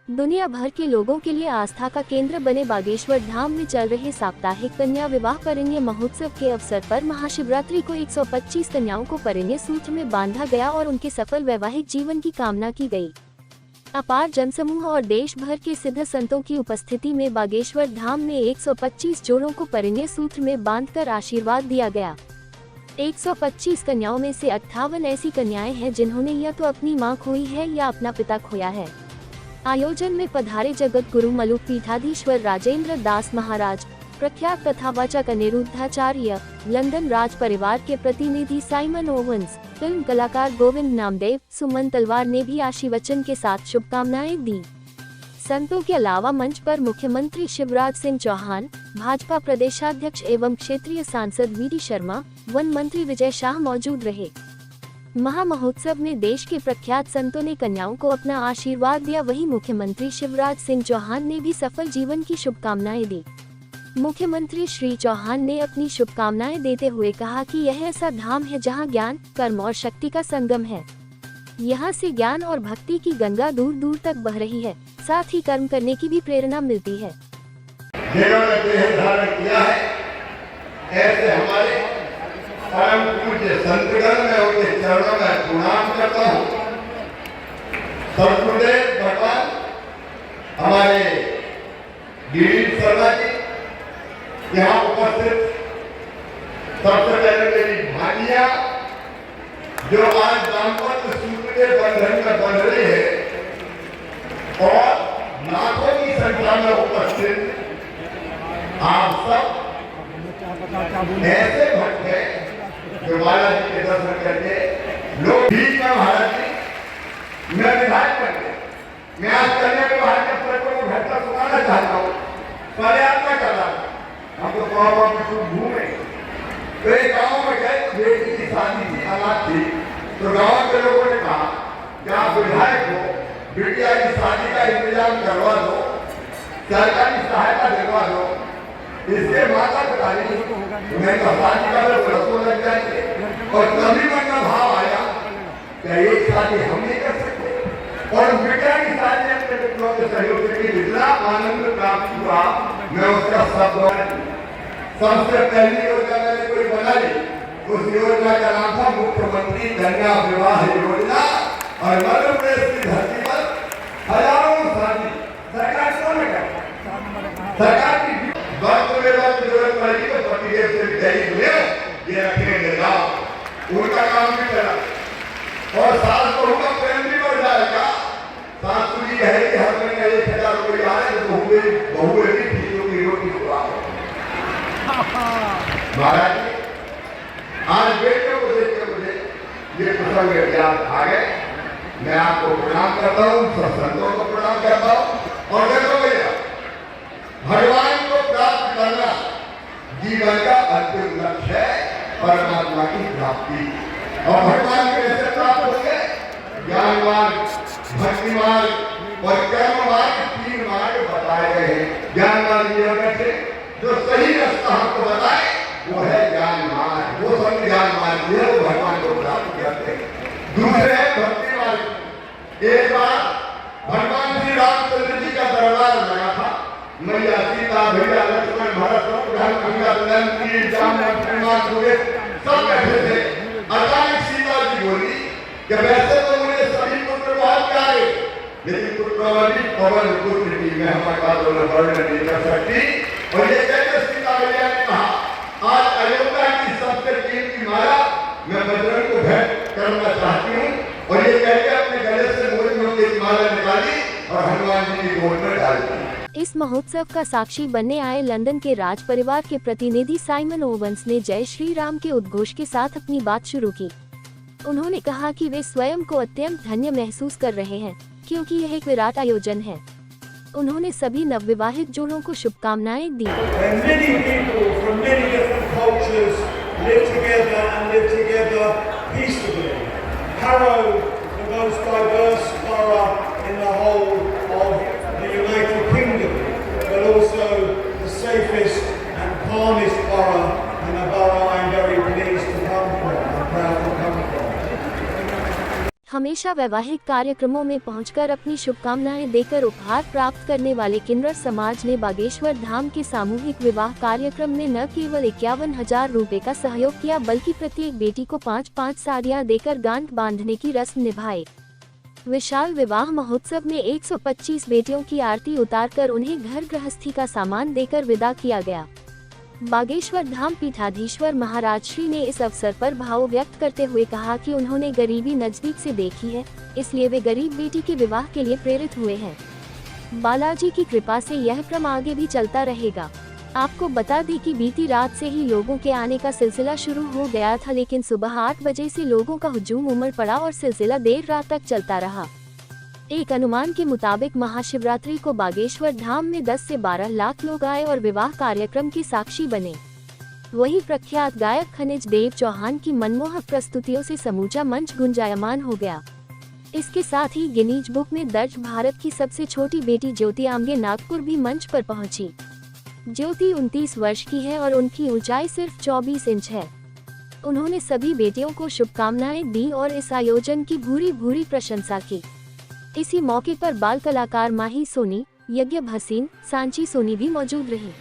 दुनिया भर के लोगों के लिए आस्था का केंद्र बने बागेश्वर धाम में चल रहे साप्ताहिक कन्या विवाह परिण्य महोत्सव के अवसर पर महाशिवरात्रि को 125 कन्याओं को परिण्य सूत्र में बांधा गया और उनके सफल वैवाहिक जीवन की कामना की गई। अपार जनसमूह और देश भर के सिद्ध संतों की उपस्थिति में बागेश्वर धाम में 125 जोड़ों को परिण्य सूत्र में बांधकर आशीर्वाद दिया गया। 125 कन्याओं में से 58 ऐसी कन्याएं हैं जिन्होंने या तो अपनी मां खोई है या अपना पिता खोया है। आयोजन में पधारे जगत गुरु मलुक पीठाधीश्वर राजेंद्र दास महाराज, प्रख्यात कथावाचक अनिरुद्धाचार्य, लंदन राज परिवार के प्रतिनिधि साइमन ओवंस, फिल्म कलाकार गोविंद नामदेव, सुमन तलवार ने भी आशीर्वचन के साथ शुभकामनाएं दी। संतों के अलावा मंच पर मुख्यमंत्री शिवराज सिंह चौहान, भाजपा प्रदेशाध्यक्ष एवं क्षेत्रीय सांसद वीडी शर्मा, वन मंत्री विजय शाह मौजूद रहे। महा महोत्सव में देश के प्रख्यात संतों ने कन्याओं को अपना आशीर्वाद दिया। वहीं मुख्यमंत्री शिवराज सिंह चौहान ने भी सफल जीवन की शुभकामनाएं दी। मुख्यमंत्री श्री चौहान ने अपनी शुभकामनाएं देते हुए कहा कि यह ऐसा धाम है जहां ज्ञान, कर्म और शक्ति का संगम है। यहां से ज्ञान और भक्ति की गंगा दूर दूर तक बह रही है, साथ ही कर्म करने की भी प्रेरणा मिलती है। जिन्होंने देह धारण किया है, ऐसे हमारे परम पूज्य संतगण में उनके चरणों में प्रणाम करता हूँ। सतगुरुदेव भगवान हमारे गिरीश शर्मा जी यहाँ उपस्थित सबसे पहले मेरी भाटिया जो आज दाम्पत्य सूत्र के बंधन में बंध रही है और लाखों की संख्या में उपस्थित आप सब ऐसे भक्त हैं जो बालाजी के दर्शन करके लोग बीच में भारत जी मैं विधायक बन गया। मैं आज कन्या विवाह के प्रकरण को घर तक सुनाना चाहता हूँ। पदयात्रा कर रहा था, हम तो गाँव में खूब घूमे। तो एक गाँव में गए, बेटी की शादी थी, अनाथ थी। तो गाँव के लोगों ने कहा कि आप विधायक हो, बिटिया की शादी का इंतजाम करवा दो, सरकारी सहायता दिलवा दो। इसके माता पिता ने मैं शादी का रसों लग जाएंगे और तभी मन का भाव आया कि एक शादी हम नहीं कर सकते और बेटा की शादी अपने पुत्रों के सहयोग से इतना आनंद प्राप्त हुआ। मैं उसका सबसे पहली योजना मैंने कोई बनाई, उस योजना का नाम था मुख्यमंत्री कन्या विवाह योजना। और मध्य प्रदेश की धरती पर हजारों शादी सरकार क्यों नहीं करती? सरकार की वक्त जरूरत पड़ेगी तो पतिदेव से विदाई ले ये रखेंगे ना, उनका काम भी चला और सास बहू का प्रेम भी बढ़ जाएगा। सासू जी कहेगी हर महीने 1000 रुपये आए तो बहू भी चीजों की रोटी खुआ। महाराज जी आज बेटियों को देख के मुझे ये प्रसंग याद आ गए। मैं आपको प्रणाम करता हूँ, सब संतों को प्रणाम करता हूँ। और देखो भैया, भगवान को प्राप्त करना जीवन का अंतिम लक्ष्य है, परमात्मा की प्राप्ति। और भगवान कैसे प्राप्त होंगे? ज्ञान मार्ग, भक्ति मार्ग और कर्म मार्ग, 3 मार्ग बताए गए हैं। ज्ञान मार्ग ये होने से जो सही रास्ता हमको बताए वो है ज्ञान मार्ग, वो सब ज्ञान मार्ग है, वो भगवान को प्राप्त करते हैं। दूसरे है भक्ति मार्ग। एक बार भगवान श्री रामचंद्र जी का दरबार लगा था, मैया सीता, भैया लक्ष्मण, भरत, गंगा, लंकी, जामवंत, सब बैठे थे। अचानक सीता जी बोली कि वैसे तो मुझे सभी पुत्र बहुत प्यारे, लेकिन पुत्रवती पवन पुत्र की मैं हमारा वर्णन नहीं कर सकती। और ये कहते सीता मैया ने कहा आज अयोध्या की सबसे कीमती माला मैं बजरंग को भेंट करना चाहती हूँ। और ये कहकर अपने गले से मोतियों की माला निकाली और हनुमान जी की गोद में डाल दी। इस महोत्सव का साक्षी बनने आए लंदन के राज परिवार के प्रतिनिधि साइमन ओवंस ने जय श्री राम के उद्घोष के साथ अपनी बात शुरू की। उन्होंने कहा कि वे स्वयं को अत्यंत धन्य महसूस कर रहे हैं क्योंकि यह एक विराट आयोजन है। उन्होंने सभी नवविवाहित जोड़ों को शुभकामनाएं दी। Safest and calmest borough, and a borough I'm very pleased to come from, and proud to come from. हमेशा वैवाहिक कार्यक्रमों में पहुंचकर अपनी शुभकामनाएं देकर उपहार प्राप्त करने वाले किन्नर समाज ने बागेश्वर धाम के सामूहिक विवाह कार्यक्रम में न केवल 51,000 रुपए का सहयोग किया, बल्कि प्रत्येक बेटी को 5-5 साड़ियां देकर गांठ बांधने की रस्म निभाई। विशाल विवाह महोत्सव में 125 बेटियों की आरती उतारकर उन्हें घर गृहस्थी का सामान देकर विदा किया गया। बागेश्वर धाम पीठाधीश्वर महाराज श्री ने इस अवसर पर भाव व्यक्त करते हुए कहा कि उन्होंने गरीबी नजदीक से देखी है, इसलिए वे गरीब बेटी के विवाह के लिए प्रेरित हुए हैं। बालाजी की कृपा से यह क्रम आगे भी चलता रहेगा। आपको बता दें कि बीती रात से ही लोगों के आने का सिलसिला शुरू हो गया था, लेकिन सुबह 8 बजे से लोगों का हुजूम उमड़ पड़ा और सिलसिला देर रात तक चलता रहा। एक अनुमान के मुताबिक महाशिवरात्रि को बागेश्वर धाम में 10 से 12 लाख लोग आए और विवाह कार्यक्रम की साक्षी बने। वहीं प्रख्यात गायक खनिज देव चौहान की मनमोहक प्रस्तुतियों से समूचा मंच गुंजायमान हो गया। इसके साथ ही गिनीज बुक में दर्ज भारत की सबसे छोटी बेटी ज्योति आमगे नागपुर भी मंच पर पहुंची। ज्योति 29 वर्ष की है और उनकी ऊंचाई सिर्फ 24 इंच है। उन्होंने सभी बेटियों को शुभकामनाएं दी और इस आयोजन की भूरी भूरी प्रशंसा की। इसी मौके पर बाल कलाकार माही सोनी, यज्ञ भसीन, सांची सोनी भी मौजूद रही।